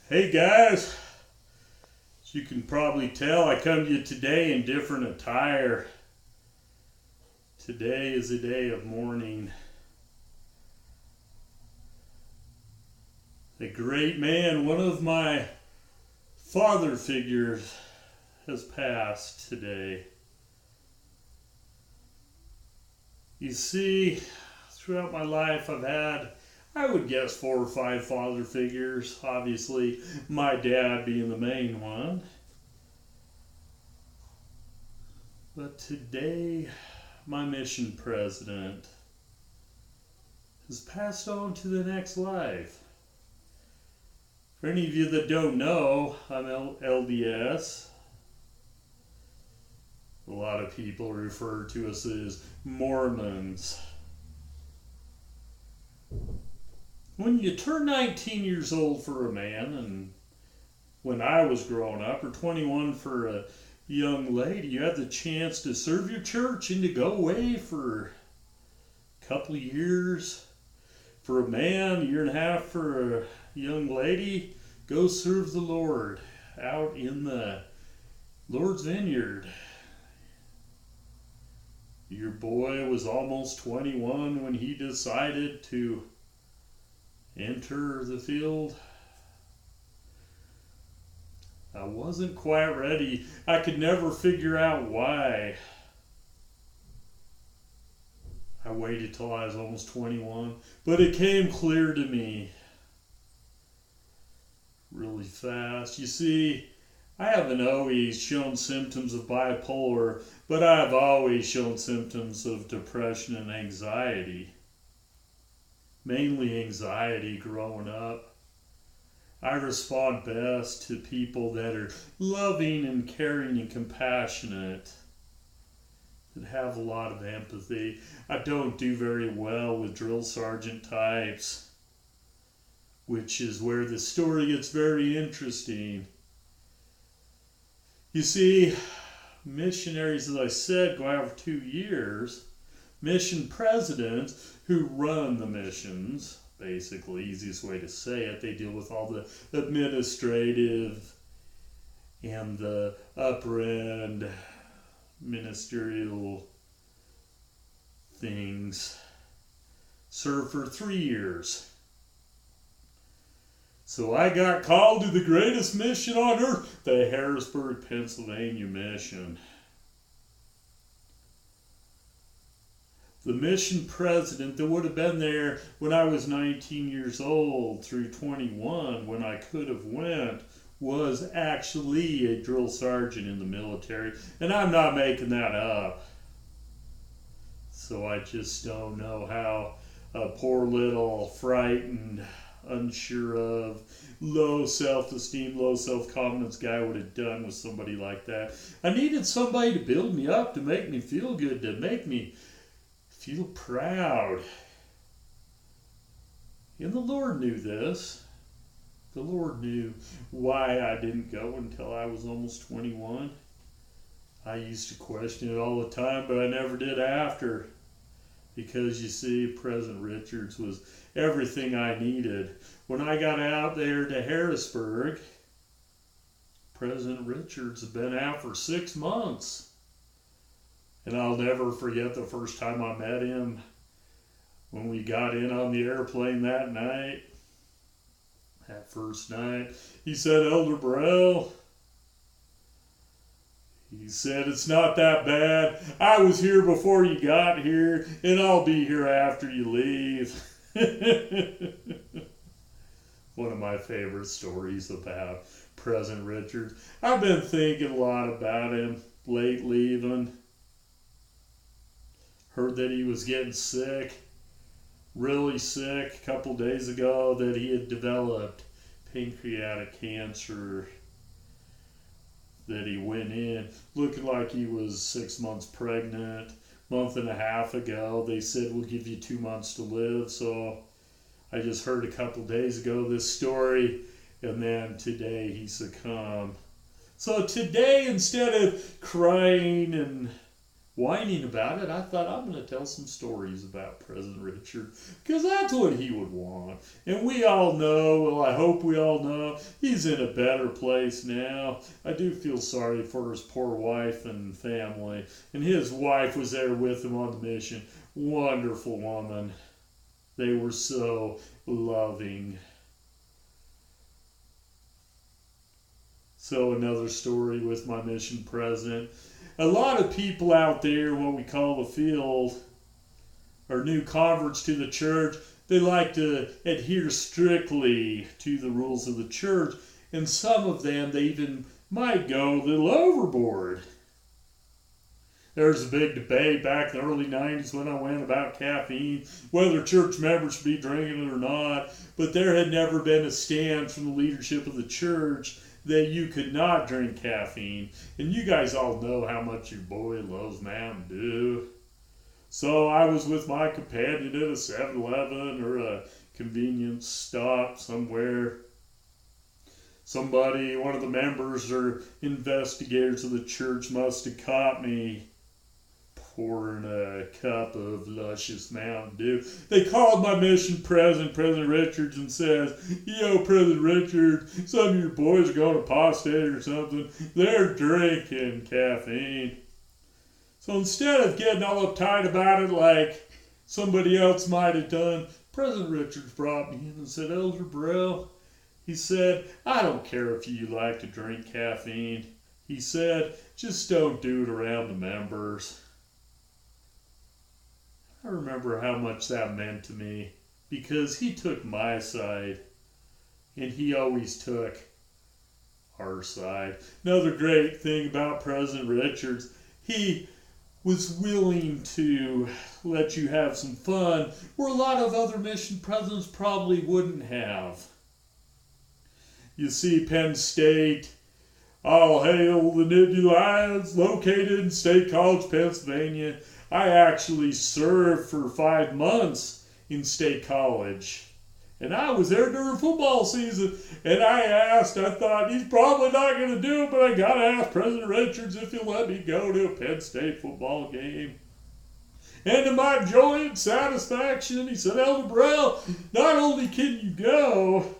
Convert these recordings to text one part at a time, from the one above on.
Hey guys, as you can probably tell, I come to you today in different attire. Today is a day of mourning. A great man, one of my father figures, has passed today. You see, throughout my life I've had, I would guess, 4 or 5 father figures. Obviously, my dad being the main one. But today, my mission president has passed on to the next life. For any of you that don't know, I'm LDS. A lot of people refer to us as Mormons. When you turn 19 years old for a man, and when I was growing up, or 21 for a young lady, you have the chance to serve your church and to go away for a couple of years. For a man, 1.5 years for a young lady, go serve the Lord out in the Lord's vineyard. Your boy was almost 21 when he decided to enter the field. I wasn't quite ready. I could never figure out why. I waited till I was almost 21, but it came clear to me really fast. You see, I haven't always shown symptoms of bipolar, but I've always shown symptoms of depression and anxiety. Mainly anxiety growing up. I respond best to people that are loving and caring and compassionate, that have a lot of empathy. I don't do very well with drill sergeant types, which is where the story gets very interesting. You see, missionaries, as I said, go out for 2 years. Mission presidents who run the missions, basically, easiest way to say it, they deal with all the administrative and the upper end ministerial things, serve for 3 years. So I got called to the greatest mission on earth, the Harrisburg, Pennsylvania Mission. The mission president that would have been there when I was 19 years old through 21 when I could have went was actually a drill sergeant in the military. And I'm not making that up. So I just don't know how a poor little frightened, unsure of, low self-esteem, low self-confidence guy would have done with somebody like that. I needed somebody to build me up, to make me feel good, to make me feel proud. And the Lord knew this. The Lord knew why I didn't go until I was almost 21. I used to question it all the time, but I never did after. Because you see, President Richards was everything I needed. When I got out there to Harrisburg, President Richards had been out for 6 months. And I'll never forget the first time I met him when we got in on the airplane that night. That first night, he said, "Elder Burrell," he said, "it's not that bad. I was here before you got here, and I'll be here after you leave." One of my favorite stories about President Richards. I've been thinking a lot about him lately even. Heard that he was getting sick, really sick, a couple days ago, that he had developed pancreatic cancer, that he went in looking like he was 6 months pregnant. Month and a half ago, they said, "We'll give you 2 months to live." So I just heard a couple days ago this story, and then today he succumbed. So today, instead of crying and whining about it, I thought I'm going to tell some stories about President Richard because that's what he would want. And we all know, well, I hope we all know, he's in a better place now. I do feel sorry for his poor wife and family. And his wife was there with him on the mission. Wonderful woman. They were so loving. So another story with my mission president. A lot of people out there, what we call the field, are new converts to the church. They like to adhere strictly to the rules of the church. And some of them, they even might go a little overboard. There was a big debate back in the early 90s when I went about caffeine, whether church members should be drinking it or not. But there had never been a stand from the leadership of the church that you could not drink caffeine. And you guys all know how much your boy loves Mountain Dew. So I was with my companion at a 7-Eleven or a convenience stop somewhere. Somebody, one of the members or investigators of the church must have caught me pouring a cup of luscious Mountain Dew. They called my mission president, President Richards, and says, "Yo, President Richards, some of your boys are going apostate or something. They're drinking caffeine." So instead of getting all uptight about it like somebody else might have done, President Richards brought me in and said, "Elder Burrell," he said, "I don't care if you like to drink caffeine." He said, "Just don't do it around the members." I remember how much that meant to me because he took my side and he always took our side. Another great thing about President Richards, he was willing to let you have some fun where a lot of other mission presidents probably wouldn't have. You see, Penn State, all hail the Nittany Lions, located in State College, Pennsylvania. I actually served for 5 months in State College. And I was there during football season. And I thought, he's probably not going to do it, but I got to ask President Richards if he'll let me go to a Penn State football game. And to my joy and satisfaction, he said, "Elder Burrell, not only can you go,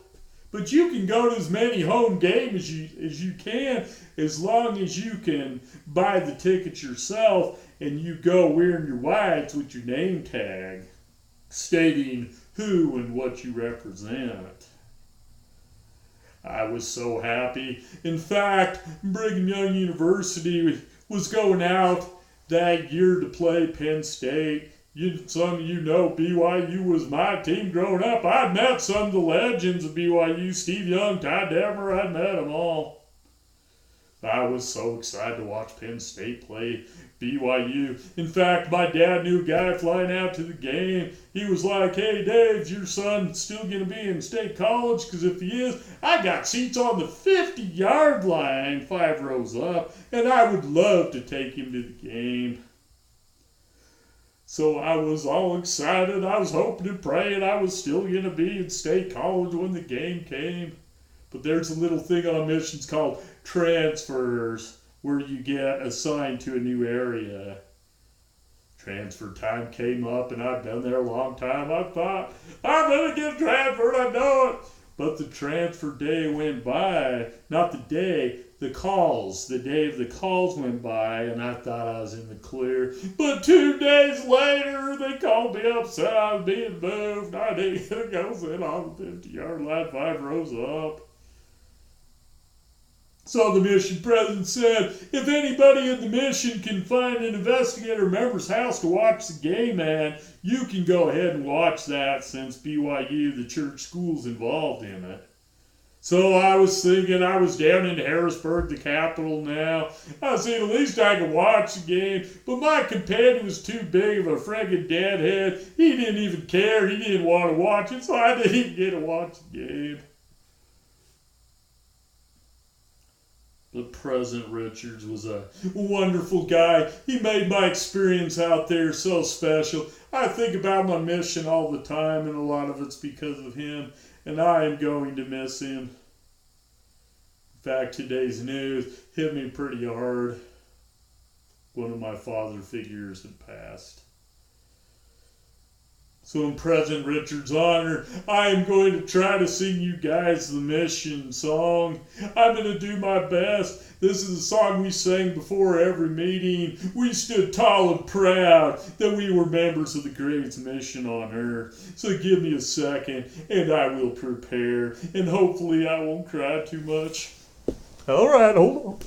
but you can go to as many home games as you can, as long as you can buy the tickets yourself and you go wearing your whites with your name tag, stating who and what you represent." I was so happy. In fact, Brigham Young University was going out that year to play Penn State. Some of you know BYU was my team growing up. I'd met some of the legends of BYU, Steve Young, Ty Detmer, I'd met them all. I was so excited to watch Penn State play BYU. In fact, my dad knew a guy flying out to the game. He was like, "Hey, Dave, is your son still going to be in State College? Because if he is, I got seats on the 50-yard line, 5 rows up, and I would love to take him to the game." So I was all excited. I was hoping and praying I was still going to be in State College when the game came. But there's a little thing on missions called transfers, where you get assigned to a new area. Transfer time came up, and I'd been there a long time. I thought, I'm going to get transferred, I know it. But the transfer day went by. Not the day, the calls. The day of the calls went by, and I thought I was in the clear. But 2 days later, they called me up, said I was being moved. I didn't get to go sit on the 50-yard line, 5 rows up. So the mission president said, if anybody in the mission can find an investigator member's house to watch the game at, you can go ahead and watch that since BYU, the church school's involved in it. So I was thinking, I was down in Harrisburg, the capital now. I was thinking, at least I could watch the game. But my companion was too big of a friggin' deadhead. He didn't even care. He didn't want to watch it, so I didn't even get to watch the game. But President Richards was a wonderful guy. He made my experience out there so special. I think about my mission all the time, and a lot of it's because of him, and I am going to miss him. In fact, today's news hit me pretty hard. one of my father figures had passed. So in President Richard's honor, I am going to try to sing you guys the mission song. I'm going to do my best. This is a song we sang before every meeting. We stood tall and proud that we were members of the greatest mission on earth. So give me a second and I will prepare. And hopefully I won't cry too much. All right, hold on.